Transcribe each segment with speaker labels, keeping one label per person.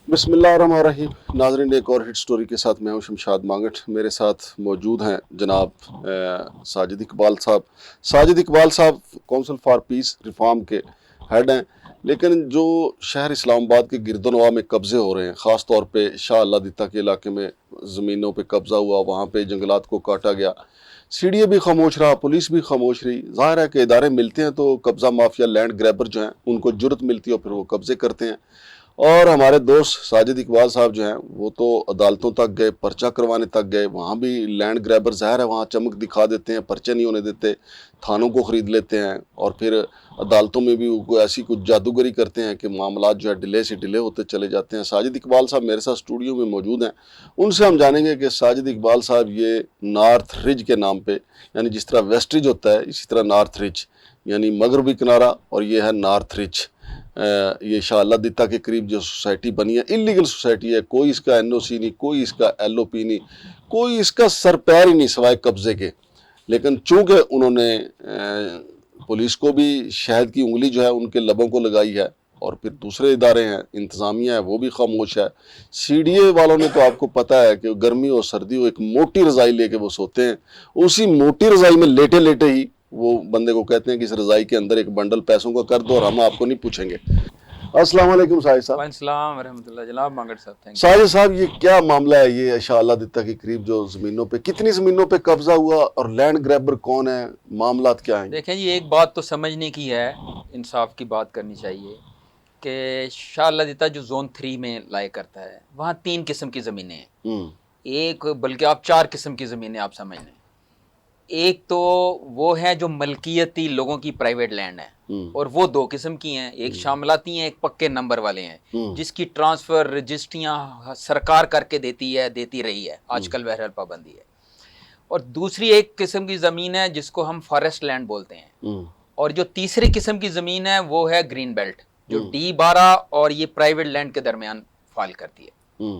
Speaker 1: بسم اللہ الرحمن الرحیم. ناظرین، ایک اور ہٹ سٹوری کے ساتھ میں ہوں شمشاد مانگٹ. میرے ساتھ موجود ہیں جناب ساجد اقبال صاحب. ساجد اقبال صاحب کونسل فار پیس ریفارم کے ہیڈ ہیں، لیکن جو شہر اسلام آباد کے گرد و نواح میں قبضے ہو رہے ہیں، خاص طور پہ شاہ اللہ دتا کے علاقے میں زمینوں پہ قبضہ ہوا، وہاں پہ جنگلات کو کاٹا گیا، سی ڈی اے بھی خاموش رہا، پولیس بھی خاموش رہی. ظاہر ہے کہ ادارے ملتے ہیں تو قبضہ مافیا، لینڈ گریبر جو ہیں ان کو جرت ملتی ہے اور پھر وہ قبضے کرتے ہیں. اور ہمارے دوست ساجد اقبال صاحب جو ہیں وہ تو عدالتوں تک گئے، پرچہ کروانے تک گئے، وہاں بھی لینڈ گریبر ظاہر ہے وہاں چمک دکھا دیتے ہیں، پرچے نہیں ہونے دیتے، تھانوں کو خرید لیتے ہیں، اور پھر عدالتوں میں بھی وہ ایسی کچھ جادوگری کرتے ہیں کہ معاملات جو ہے ڈیلے سے ڈیلے ہوتے چلے جاتے ہیں. ساجد اقبال صاحب میرے ساتھ اسٹوڈیو میں موجود ہیں، ان سے ہم جانیں گے کہ ساجد اقبال صاحب یہ نارتھ رج کے نام پہ، یعنی جس طرح ویسٹ رج ہوتا ہے اسی طرح نارتھ رج یعنی مغربی کنارہ، اور یہ ہے نارتھ رج. یہ شاہ اللہ دتا کے قریب جو سوسائٹی بنی ہے، انلیگل سوسائٹی ہے، کوئی اس کا این او سی نہیں، کوئی اس کا ایل او پی نہیں، کوئی اس کا سر پیر ہی نہیں سوائے قبضے کے. لیکن چونکہ انہوں نے پولیس کو بھی شہد کی انگلی جو ہے ان کے لبوں کو لگائی ہے، اور پھر دوسرے ادارے ہیں، انتظامیہ ہے، وہ بھی خاموش ہے. سی ڈی اے والوں نے تو آپ کو پتہ ہے کہ گرمی اور سردی ہو ایک موٹی رضائی لے کے وہ سوتے ہیں، اسی موٹی رضائی میں لیٹے لیٹے ہی وہ بندے کو کہتے ہیں کہ اس رضائی کے اندر ایک بنڈل پیسوں کا کر دو اور ہم آپ کو نہیں پوچھیں گے. السلام علیکم ساجد صاحب.
Speaker 2: وعلیکم السلام ورحمۃ اللہ. جناب مانگٹ صاحب تھینک یو.
Speaker 1: ساجد صاحب، یہ کیا معاملہ ہے یہ شاہ اللہ دتا کے قریب جو زمینوں پہ، کتنی زمینوں پہ قبضہ ہوا اور لینڈ گریبر کون ہے، معاملات کیا ہیں؟
Speaker 2: دیکھیں جی، ایک بات تو سمجھنے کی ہے، انصاف کی بات کرنی چاہیے کہ شاہ اللہ دتا جو زون 3 میں لائے کرتا ہے، وہاں 3 قسم کی زمینیں ہیں. ایک بلکہ آپ 4 قسم کی زمینیں آپ سمجھ لیں. ایک تو وہ ہے جو ملکیتی لوگوں کی پرائیویٹ لینڈ ہے، اور وہ 2 قسم کی ہیں. ایک شاملاتی ہیں، ایک پکے نمبر والے ہیں، جس کی ٹرانسفر رجسٹریاں سرکار کر کے دیتی رہی ہے، آج کل بہرحال پابندی ہے. اور دوسری ایک قسم کی زمین ہے جس کو ہم فارسٹ لینڈ بولتے ہیں. اور جو تیسری قسم کی زمین ہے وہ ہے گرین بیلٹ، جو D12 اور یہ پرائیویٹ لینڈ کے درمیان فال کرتی ہے.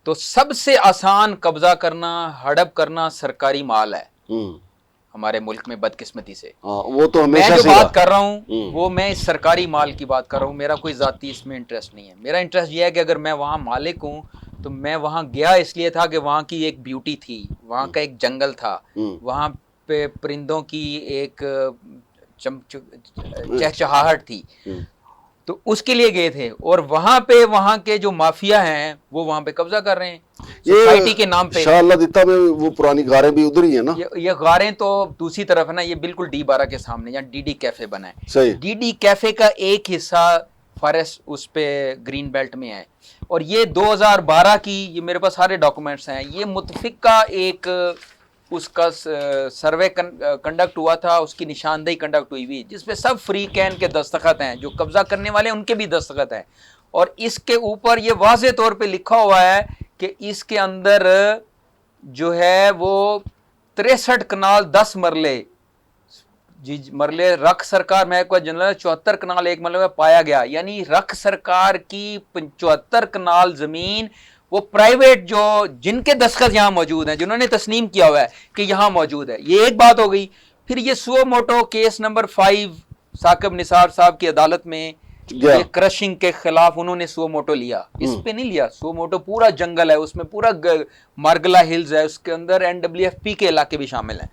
Speaker 2: تو سب سے آسان قبضہ کرنا، ہڑپ کرنا سرکاری مال ہے ہمارے ملک میں، بدقسمتی سے.
Speaker 1: وہ تو
Speaker 2: میں
Speaker 1: ہمیشہ
Speaker 2: جو
Speaker 1: سے
Speaker 2: بات کر رہا ہوں وہ میں اس سرکاری مال کی بات کر رہا ہوں. میرا کوئی ذاتی اس میں انٹرسٹ نہیں ہے. میرا انٹرسٹ یہ ہے کہ اگر میں وہاں مالک ہوں تو میں وہاں گیا اس لیے تھا کہ وہاں کی ایک بیوٹی تھی، وہاں کا ایک جنگل تھا، وہاں پہ پرندوں کی ایک چہچہاہٹ تھی، تو اس کے لیے گئے تھے. اور وہاں پہ وہاں کے جو مافیا ہیں وہ وہاں پہ قبضہ کر رہے ہیں سوسائٹی کے نام پہ.
Speaker 1: شاہ اللہ دتا میں وہ پرانی غاریں بھی ادھر ہی ہیں نا؟
Speaker 2: یہ غاریں تو دوسری طرف ہے نا، یہ بالکل D12 کے سامنے جہاں DD کیفے بنا ہے.
Speaker 1: صحیح.
Speaker 2: DD کیفے کا ایک حصہ فارسٹ اس پہ گرین بیلٹ میں ہے. اور یہ 2012 کی، یہ میرے پاس سارے ڈاکومنٹس ہیں، یہ متفقہ ایک اس کا سروے کنڈکٹ ہوا تھا، اس کی نشاندہی کنڈکٹ ہوئی ہوئی، جس پہ سب فری کین کے دستخط ہیں، جو قبضہ کرنے والے ان کے بھی دستخط ہیں. اور اس کے اوپر یہ واضح طور پہ لکھا ہوا ہے کہ اس کے اندر جو ہے وہ 63 کنال 10 مرلے، جی مرلے رکھ سرکار محکمہ جنرل 74 کنال 1 مرلے میں پایا گیا. یعنی رکھ سرکار کی 75 کنال زمین وہ پرائیویٹ جو جن کے دستخط یہاں موجود ہیں، جنہوں نے تسلیم کیا ہوا ہے کہ یہاں موجود ہے. یہ ایک بات ہو گئی. پھر یہ سو موٹو کیس نمبر 5 ثاقب نثار صاحب کی عدالت میں، یہ کرشنگ کے خلاف انہوں نے سو موٹو لیا. اس پہ نہیں لیا. سو موٹو پورا جنگل ہے، اس میں پورا مارگلا ہلز ہے، اس کے اندر NWFP کے علاقے بھی شامل ہیں.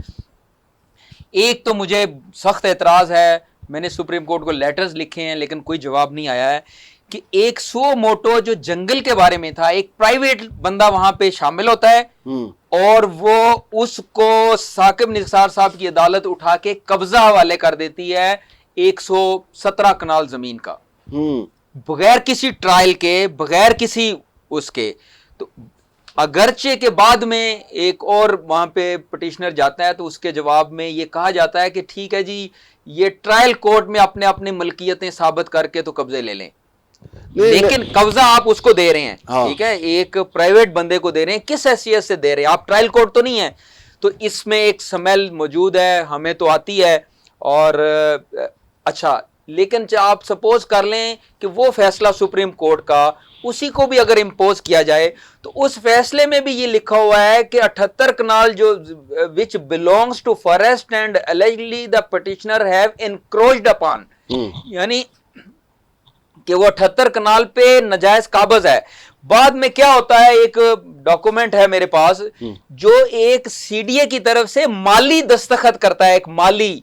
Speaker 2: ایک تو مجھے سخت اعتراض ہے، میں نے سپریم کورٹ کو لیٹرز لکھے ہیں لیکن کوئی جواب نہیں آیا ہے، کہ ایک سو موٹو جو جنگل کے بارے میں تھا، ایک پرائیویٹ بندہ وہاں پہ شامل ہوتا ہے اور وہ اس کو ثاقب نثار صاحب کی عدالت اٹھا کے قبضہ حوالے کر دیتی ہے 117 کنال زمین کا، بغیر کسی ٹرائل کے، بغیر کسی اس کے. تو اگرچہ کے بعد میں ایک اور وہاں پہ پٹیشنر جاتا ہے تو اس کے جواب میں یہ کہا جاتا ہے کہ ٹھیک ہے جی، یہ ٹرائل کورٹ میں اپنے ملکیتیں ثابت کر کے تو قبضے لے لیں، لیکن قبضہ آپ اس کو دے رہے ہیں، ٹھیک ہے، ایک پرائیویٹ بندے کو دے رہے ہیں. کس حیثیت سے دے رہے ہیں؟ آپ ٹرائل کورٹ تو نہیں ہے. تو اس میں ایک سمیل موجود ہے، ہمیں تو آتی ہے. اور اچھا، لیکن آپ سپوز کر لیں کہ وہ فیصلہ سپریم کورٹ کا اسی کو بھی اگر امپوز کیا جائے تو اس فیصلے میں بھی یہ لکھا ہوا ہے کہ 78 کنال جو which belongs to forest and allegedly the petitioner have encroached upon، یعنی کہ وہ 78 کنال پہ ناجائز قابض ہے. بعد میں کیا ہوتا ہے, ایک ڈاکومنٹ ہے میرے پاس جو ایک سی ڈی اے کی طرف سے مالی دستخط کرتا ہے, ایک مالی,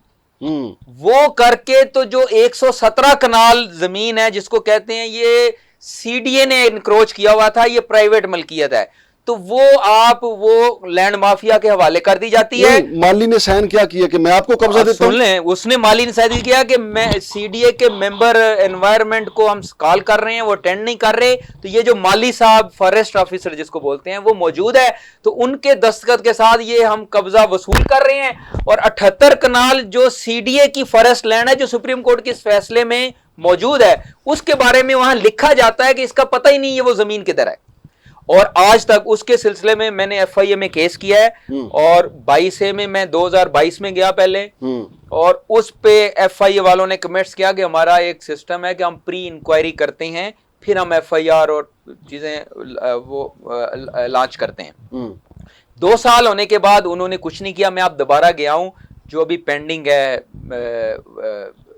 Speaker 2: وہ کر کے تو جو 117 کنال زمین ہے جس کو کہتے ہیں یہ سی ڈی اے نے انکروچ کیا ہوا تھا, یہ پرائیویٹ ملکیت ہے, تو وہ آپ وہ لینڈ مافیا کے حوالے کر دی جاتی ہے.
Speaker 1: مالی نے سائن کیا کیا کہ میں آپ کو قبضہ دیتا ہوں.
Speaker 2: سن لیں, اس نے مالی نے سائن کیا کہ میں سی ڈی اے کے ممبر انوائرمنٹ کو ہم کال کر رہے ہیں, وہ اٹینڈ نہیں کر رہے, تو یہ جو مالی صاحب فارسٹ آفیسر جس کو بولتے ہیں وہ موجود ہے, تو ان کے دستخط کے ساتھ یہ ہم قبضہ وصول کر رہے ہیں. اور 78 کنال جو سی ڈی اے کی فارسٹ لینڈ ہے جو سپریم کورٹ کے اس فیصلے میں موجود ہے, اس کے بارے میں وہاں لکھا جاتا ہے کہ اس کا پتہ ہی نہیں ہے وہ زمین کدھر ہے. اور آج تک اس کے سلسلے میں میں نے ایف آئی اے میں کیس کیا ہے, اور 22 میں 2022 میں گیا پہلے, اور اس پہ ایف آئی اے والوں نے کمنٹس کیا کہ ہمارا ایک سسٹم ہے کہ ہم پری انکوائری کرتے ہیں پھر ہم ایف آئی آر اور چیزیں وہ لانچ کرتے ہیں. 2 سال ہونے کے بعد انہوں نے کچھ نہیں کیا. میں اب دوبارہ گیا ہوں, جو ابھی پینڈنگ ہے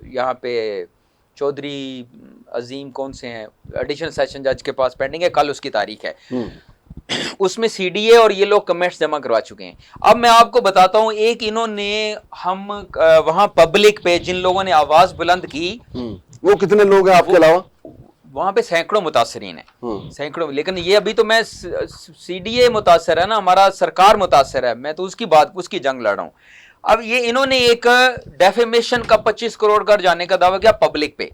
Speaker 2: یہاں پہ چودھری عظیم کون سے ہیں ایڈیشنل سیشن جج کے پاس پینڈنگ ہے, کل اس کی تاریخ ہے. اس میں سی ڈی اے اور یہ لوگ کمنٹس جمع کروا چکے ہیں. اب میں آپ کو بتاتا ہوں, ایک انہوں نے ہم وہاں پبلک پہ جن لوگوں نے آواز بلند کی,
Speaker 1: وہ کتنے لوگ ہیں آپ کے علاوہ؟
Speaker 2: وہاں پہ سینکڑوں متاثرین ہیں, سینکڑوں. لیکن یہ ابھی تو میں سی ڈی اے متاثر ہے نا, ہمارا سرکار متاثر ہے, میں تو اس کی بات اس کی جنگ لڑ رہا ہوں. اب یہ انہوں نے ایک ڈیفیمیشن کا 25 کروڑ کا جانے کا دعویٰ کیا پبلک پہ,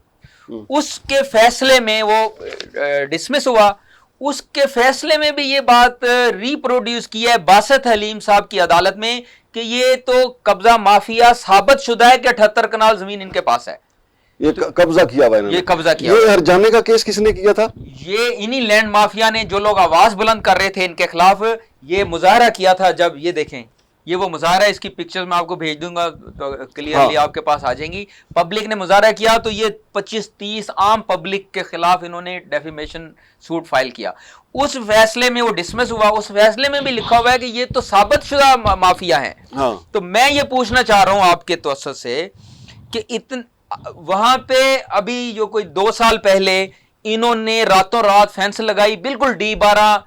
Speaker 2: اس کے فیصلے میں وہ ڈسمس ہوا. اس کے فیصلے میں بھی یہ بات ریپروڈیوس کی ہے باسط حلیم صاحب کی عدالت میں کہ یہ تو قبضہ مافیا ثابت شدہ ہے کہ 78 کنال زمین ان کے پاس ہے.
Speaker 1: یہ قبضہ کیا ہوا ہے,
Speaker 2: یہ قبضہ کیا.
Speaker 1: یہ ہرجانے کا کیس کس نے کیا تھا؟
Speaker 2: یہ انہی لینڈ مافیا نے, جو لوگ آواز بلند کر رہے تھے ان کے خلاف, یہ مظاہرہ کیا تھا. جب یہ دیکھیں, یہ وہ مظاہرہ ہے, اس کی پکچر میں آپ کو بھیج دوں گا تو کلیئرلی آپ کے پاس آ جائیں گی. پبلک نے مظاہرہ کیا تو یہ 25-30 عام پبلک کے خلاف انہوں نے ڈیفیمیشن سوٹ فائل کیا. اس فیصلے میں وہ ڈسمس ہوا. اس فیصلے میں بھی لکھا ہوا ہے کہ یہ تو ثابت شدہ مافیا ہیں. تو میں یہ پوچھنا چاہ رہا ہوں آپ کے توسط سے کہ وہاں پہ ابھی جو کوئی 2 سال پہلے انہوں نے راتوں رات فینس لگائی, بالکل D12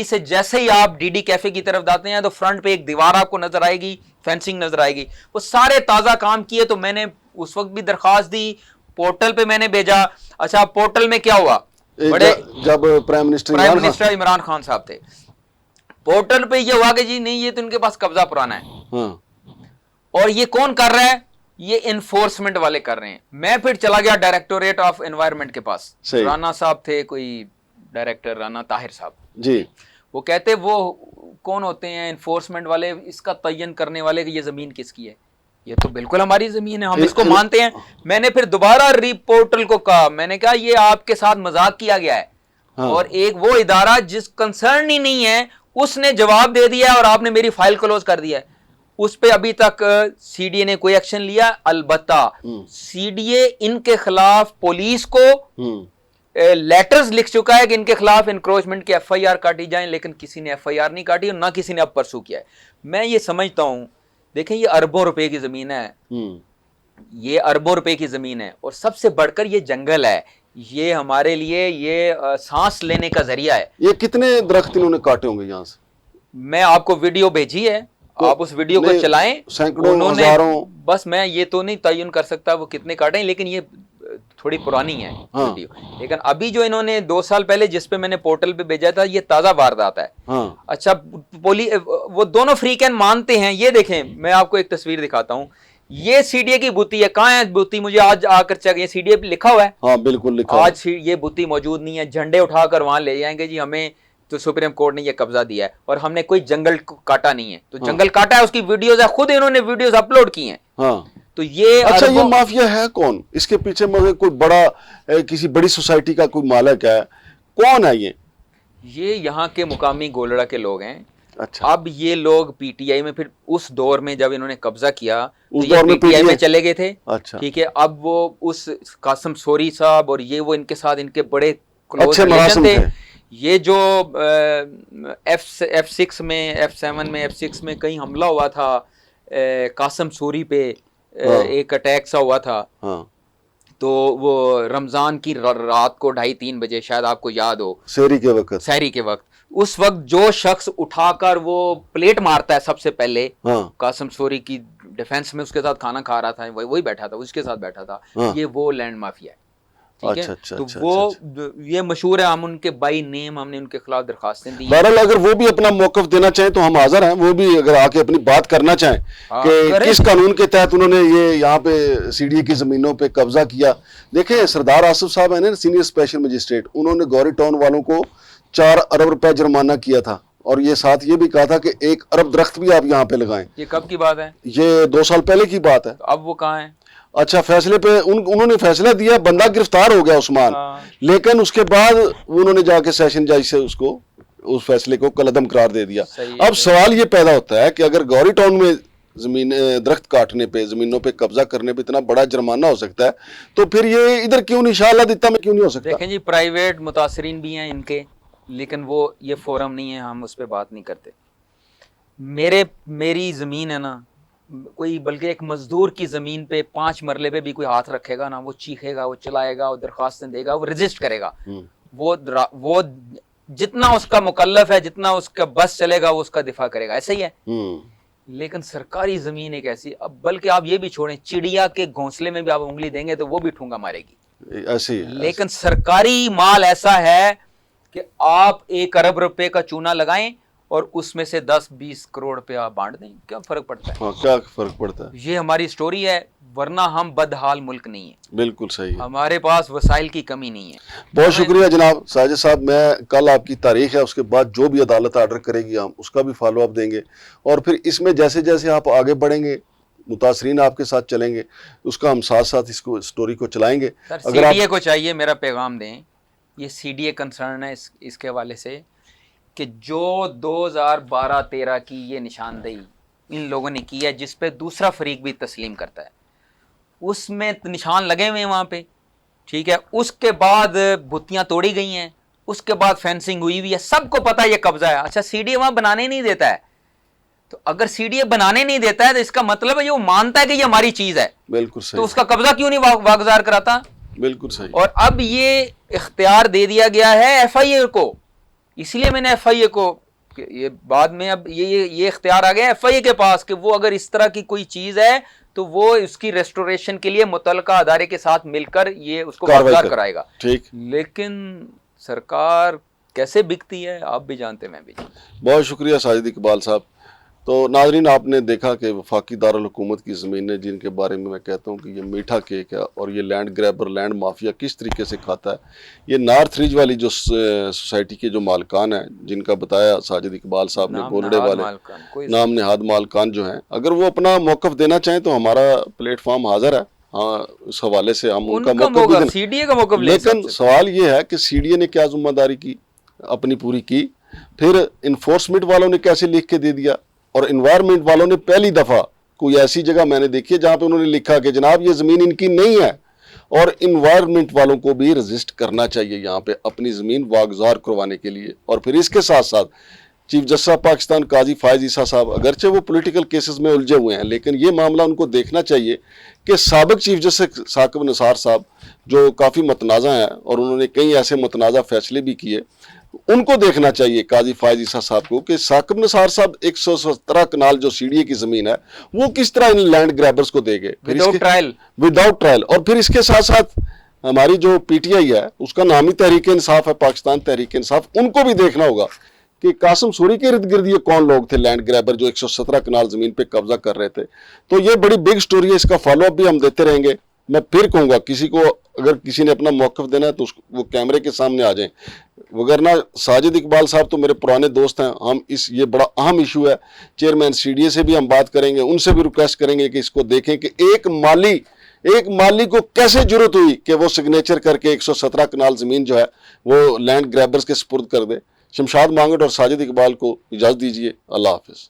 Speaker 2: سے جیسے ہی آپ ڈی ڈی کیفے کی طرف جاتے ہیں تو فرنٹ پہ ایک دیوار آپ کو نظر آئے گی, فینسنگ نظر آئے گی. وہ سارے تازہ کام کیے. تو میں نے اس وقت بھی درخواست دی, پورٹل پہ میں نے بھیجا. اچھا, پورٹل میں کیا ہوا, بڑے
Speaker 1: جب پرائم منسٹر
Speaker 2: عمران خان صاحب تھے, پورٹل پہ یہ ہوا کہ جی نہیں, یہ تو ان کے پاس قبضہ پرانا ہے. اور یہ کون کر رہا ہے؟ یہ انفورسمنٹ والے کر رہے ہیں. میں پھر چلا گیا ڈائریکٹوریٹ آف انوائرمنٹ کے پاس, رانا صاحب تھے کوئی ڈائریکٹر, رانا طاہر صاحب جی. وہ کہتے وہ کون ہوتے ہیں انفورسمنٹ والے, اس کا تعین کرنے والے کہ یہ زمین کس کی ہے. یہ تو بالکل ہماری زمین ہے, ہم اس کو مانتے ہیں. میں نے پھر دوبارہ پورٹل کو کہا, میں نے کہا یہ آپ کے ساتھ مذاق کیا گیا ہے. اور ایک وہ ادارہ جس کنسرن ہی نہیں ہے اس نے جواب دے دیا اور آپ نے میری فائل کلوز کر دیا ہے. اس پہ ابھی تک سی ڈی اے نے کوئی ایکشن لیا. البتہ سی ڈی اے ان کے خلاف پولیس کو لیٹرز لکھ چکا ہے کہ ان کے خلاف انکروچمنٹ کی ایف آئی آر کاٹی جائیں, لیکن کسی نے ایف آئی آر نہیں کاٹی اور نہ کسی نے اب پرسو کیا ہے. میں یہ سمجھتا ہوں, دیکھیں یہ اربوں روپے کی زمین ہے, یہ اربوں روپے کی زمین ہے, اور سب سے بڑھ کر یہ جنگل ہے. یہ ہمارے لیے یہ سانس لینے کا ذریعہ ہے.
Speaker 1: یہ کتنے درخت انہوں نے کاٹے ہوں گے یہاں سے؟
Speaker 2: میں آپ کو ویڈیو بھیجی ہے, آپ اس ویڈیو کو چلائیں.
Speaker 1: سینکڑوں, ہزاروں,
Speaker 2: بس میں یہ تو نہیں تعین کر سکتا وہ کتنے کاٹیں, لیکن یہ تھوڑی پرانی ہے ویڈیو. لیکن ابھی جو انہوں نے 2 سال پہلے جس پہ میں نے پورٹل پہ بھیجا تھا, یہ تازہ واردات ہے. اچھا, وہ دونوں فریق مانتے ہیں. یہ دیکھیں, میں آپ کو ایک تصویر دکھاتا ہوں. یہ سی ڈی اے کی بوتی ہے. کہاں ہے بوتی؟ مجھے آج آ کر چیک, یہ سی ڈی اے پہ لکھا ہوا ہے.
Speaker 1: ہاں بالکل لکھا.
Speaker 2: آج یہ بوتی موجود نہیں ہے. جھنڈے اٹھا کر وہاں لے جائیں گے جی ہمیں تو سپریم کورٹ نے یہ قبضہ دیا ہے, اور ہم نے کوئی جنگل کاٹا نہیں ہے. تو جنگل کاٹا ہے, اس کی ویڈیوز ہے, خود انہوں نے ویڈیوز اپلوڈ کی ہیں. تو یہ
Speaker 1: اچھا, یہ مافیا ہے کون؟ اس کے پیچھے مگر کوئی بڑا کسی بڑی سوسائٹی کا کوئی مالک ہے, کون ہے
Speaker 2: یہ یہاں کے مقامی گولڑا کے لوگ ہیں.
Speaker 1: اچھا,
Speaker 2: اب یہ لوگ پی ٹی آئی میں, پھر اس دور میں جب انہوں نے قبضہ کیا تو یہ پی ٹی آئی میں چلے گئے تھے.
Speaker 1: اچھا,
Speaker 2: ٹھیک ہے. اب وہ اس قاسم سوری صاحب اور یہ وہ ان کے ساتھ ان کے بڑے کلوز ریلیشن تھے. یہ جو F6 میں, F7 میں, F6 میں کہیں حملہ ہوا تھا قاسم سوری پہ, ایک اٹیک سا ہوا تھا, تو وہ رمضان کی رات کو 2:30-3 بجے شاید آپ کو یاد ہو
Speaker 1: سحری کے وقت،
Speaker 2: سحری کے وقت، اس وقت جو شخص اٹھا کر وہ پلیٹ مارتا ہے سب سے پہلے،
Speaker 1: ہاں
Speaker 2: قاسم سوری کی ڈیفenس میں اس کے ساتھ کھانا کھا رہا تھا، وہی بیٹھا تھا، اس کے ساتھ بیٹھا تھا،
Speaker 1: ہاں،
Speaker 2: یہ وہ لینڈ مافیا ہے، ٹھیک ہے؟
Speaker 1: اچھا اچھا
Speaker 2: تو
Speaker 1: اچھا
Speaker 2: وہ یہ مشہور ہے، ہم ان کے بائی نیم ہم نے ان کے خلاف درخواستیں دی ہیں۔
Speaker 1: بہرحال اگر وہ بھی اپنا موقف دینا چاہیں تو ہم حاضر ہیں، وہ بھی اگر آ کے اپنی بات کرنا چاہیں
Speaker 2: ہاں،
Speaker 1: کہ
Speaker 2: کریں۔
Speaker 1: کس قانون کے تحت انہوں نے یہ یہاں پہ سی ڈی اے کی زمینوں پہ قبضہ کیا۔ دیکھیں سردار آصف صاحب ہیں نا سینئر اسپیشل مجسٹریٹ، انہوں نے گوری ٹاؤن والوں کو 4 ارب روپے جرمانہ کیا تھا، اور یہ ساتھ یہ بھی کہا تھا کہ 1 ارب درخت بھی آپ یہاں پہ لگائیں۔
Speaker 2: یہ کب کی بات ہے؟
Speaker 1: یہ 2 سال پہلے کی بات ہے۔
Speaker 2: تو اب وہ کہاں ہیں؟
Speaker 1: اچھا فیصلے پہ انہوں نے فیصلہ دیا، بندہ گرفتار ہو گیا عثمان،
Speaker 2: ہاں۔
Speaker 1: لیکن اس کے بعد انہوں نے جا کے سیشن جج سے اس فیصلے کو کالعدم قرار دے دیا۔
Speaker 2: صحیح ہے۔
Speaker 1: اب سوال یہ پیدا ہوتا ہے کہ اگر گوری ٹاؤن میں درخت کاٹنے پہ، زمینوں پہ قبضہ کرنے پہ اتنا بڑا جرمانہ ہو سکتا ہے، تو پھر یہ ادھر کیوں نہیں، شاہ اللہ میں کیوں نہیں ہو سکتا؟
Speaker 2: دیکھیں جی، پرائیویٹ متاثرین بھی ہیں ان کے، لیکن وہ یہ فورم نہیں ہے، ہم اس پہ بات نہیں کرتے۔ میری زمین ہے نا، کوئی بلکہ ایک مزدور کی زمین پہ 5 مرلے پہ بھی کوئی ہاتھ رکھے گا نا، وہ چیخے گا، وہ چلائے گا، وہ درخواستیں دے گا، وہ رجسٹ کرے گا، وہ جتنا اس کا مکلف ہے، جتنا اس کا بس چلے گا، وہ اس کا دفاع کرے گا، ایسا ہی ہے۔ لیکن سرکاری زمین ایک ایسی، اب بلکہ آپ یہ بھی چھوڑیں، چڑیا کے گھونسلے میں بھی آپ انگلی دیں گے تو وہ بھی ٹھونگا مارے گی،
Speaker 1: ایسے ہی ہے۔
Speaker 2: لیکن سرکاری مال ایسا ہے کہ آپ 1 ارب روپے کا چونا لگائیں اور اس میں سے 10-20 کروڑ روپے آپ بانٹ دیں، کیا فرق پڑتا ہے؟
Speaker 1: ہاں کیا فرق پڑتا ہے؟
Speaker 2: یہ ہماری سٹوری ہے، ورنہ ہم بدحال ملک نہیں ہیں،
Speaker 1: بالکل صحیح ہے۔
Speaker 2: ہمارے پاس وسائل کی کمی نہیں ہے۔
Speaker 1: بہت شکریہ جناب ساجد صاحب، میں کل آپ کی تاریخ ہے، اس کے بعد جو بھی عدالت آرڈر کرے گی ہم اس کا بھی فالو اپ دیں گے، اور پھر اس میں جیسے جیسے آپ آگے بڑھیں گے، متاثرین آپ کے ساتھ چلیں گے، اس کا ہم ساتھ ساتھ اس کو سٹوری کو چلائیں گے۔
Speaker 2: سر
Speaker 1: اگر
Speaker 2: سی
Speaker 1: آپ
Speaker 2: ڈی اے کو چاہیے میرا پیغام دیں، یہ سی ڈی اے کنسرن ہے اس کے حوالے سے کہ جو 2012-13 کی یہ نشاندہی ان لوگوں نے کی ہے، جس پہ دوسرا فریق بھی تسلیم کرتا ہے، اس میں نشان لگے ہوئے ہیں وہاں پہ، ٹھیک ہے، اس کے بعد بھتیاں توڑی گئی ہیں، اس کے بعد فینسنگ ہوئی ہوئی ہے، سب کو پتا یہ قبضہ ہے۔ اچھا سی ڈی اے وہاں بنانے نہیں دیتا ہے، تو اگر سی ڈی اے بنانے نہیں دیتا ہے تو اس کا مطلب ہے یہ وہ مانتا ہے کہ یہ ہماری چیز ہے،
Speaker 1: بالکل
Speaker 2: تو
Speaker 1: صحیح،
Speaker 2: اس کا قبضہ کیوں نہیں واگزار کراتا؟
Speaker 1: بالکل صحیح۔
Speaker 2: اور اب یہ اختیار دے دیا گیا ہے ایف آئی اے کو، اس لیے میں نے ایف آئی اے کو، یہ بعد میں اب یہ اختیار آ گیا ایف آئی اے کے پاس کہ وہ اگر اس طرح کی کوئی چیز ہے تو وہ اس کی ریسٹوریشن کے لیے متعلقہ ادارے کے ساتھ مل کر یہ اس کو واگزار کرائے گا۔
Speaker 1: ٹھیک،
Speaker 2: لیکن سرکار کیسے بکتی ہے آپ بھی جانتے، میں بھی جانتا۔
Speaker 1: بہت شکریہ ساجد اقبال صاحب۔ تو ناظرین آپ نے دیکھا کہ وفاقی دارالحکومت کی زمینیں جن کے بارے میں کہتا ہوں کہ یہ میٹھا کیک ہے، اور یہ لینڈ گریبر، لینڈ مافیا کس طریقے سے کھاتا ہے۔ یہ نارتھ ریج والی جو سوسائٹی کے جو مالکان ہیں جن کا بتایا ساجد اقبال صاحب نے، گولڑے والے نام نہاد مالکان جو ہیں، اگر وہ اپنا موقف دینا چاہیں تو ہمارا پلیٹ فارم حاضر ہے، ہاں اس حوالے سے ہم ان کا موقف بھی دیں۔
Speaker 2: سی ڈی اے کا موقف لے
Speaker 1: لیکن سوال یہ ہے کہ سی ڈی اے نے کیا ذمہ داری کی، اپنی پوری کی، پھر انفورسمنٹ والوں نے کیسے لکھ کے دے دیا، اور انوائرمنٹ والوں نے پہلی دفعہ کوئی ایسی جگہ میں نے دیکھی ہے جہاں پہ انہوں نے لکھا کہ جناب یہ زمین ان کی نہیں ہے، اور انوائرمنٹ والوں کو بھی رجسٹ کرنا چاہیے یہاں پہ اپنی زمین واگزار کروانے کے لیے۔ اور پھر اس کے ساتھ ساتھ چیف جسٹس آف پاکستان قاضی فائز عیسیٰ صاحب، اگرچہ وہ پولیٹیکل کیسز میں الجھے ہوئے ہیں، لیکن یہ معاملہ ان کو دیکھنا چاہیے کہ سابق چیف جسٹس ثاقب نثار صاحب جو کافی متنازع ہیں اور انہوں نے کئی ایسے متنازع فیصلے بھی کیے، ان کو دیکھنا چاہیے قاضی فائز عیسیٰ صاحب کو کہ ثاقب نثار صاحب 117 کنال جو سی ڈی اے کی زمین ہے وہ کس طرح ان لینڈ گریبرز کو دے گئے وداؤٹ ٹرائل۔ اور پھر اس کے ساتھ ساتھ ہماری جو پی ٹی آئی ہے اس کا نام ہی تحریک انصاف ہے، پاکستان تحریک انصاف، ان کو بھی دیکھنا ہوگا کہ قاسم سوری کے ارد گرد یہ کون لوگ تھے لینڈ گریبر جو 117 کنال زمین پہ قبضہ کر رہے تھے۔ تو یہ بڑی بگ سٹوری ہے، اس کا فالو اپ بھی ہم دیتے رہیں گے۔ میں پھر کہوں گا کسی کو اگر کسی نے اپنا موقف دینا ہے تو وہ کیمرے کے سامنے آ جائیں، وگرنہ ساجد اقبال صاحب تو میرے پرانے دوست ہیں، ہم یہ بڑا اہم ایشو ہے، چیئرمین سی ڈی اے سے بھی ہم بات کریں گے، ان سے بھی ریکویسٹ کریں گے کہ اس کو دیکھیں کہ ایک مالی کو کیسے جرت ہوئی کہ وہ سگنیچر کر کے 117 کنال زمین جو ہے وہ لینڈ گریبرز کے سپرد کر دے۔ شمشاد مانگٹ اور ساجد اقبال کو اجازت دیجیے، اللہ حافظ۔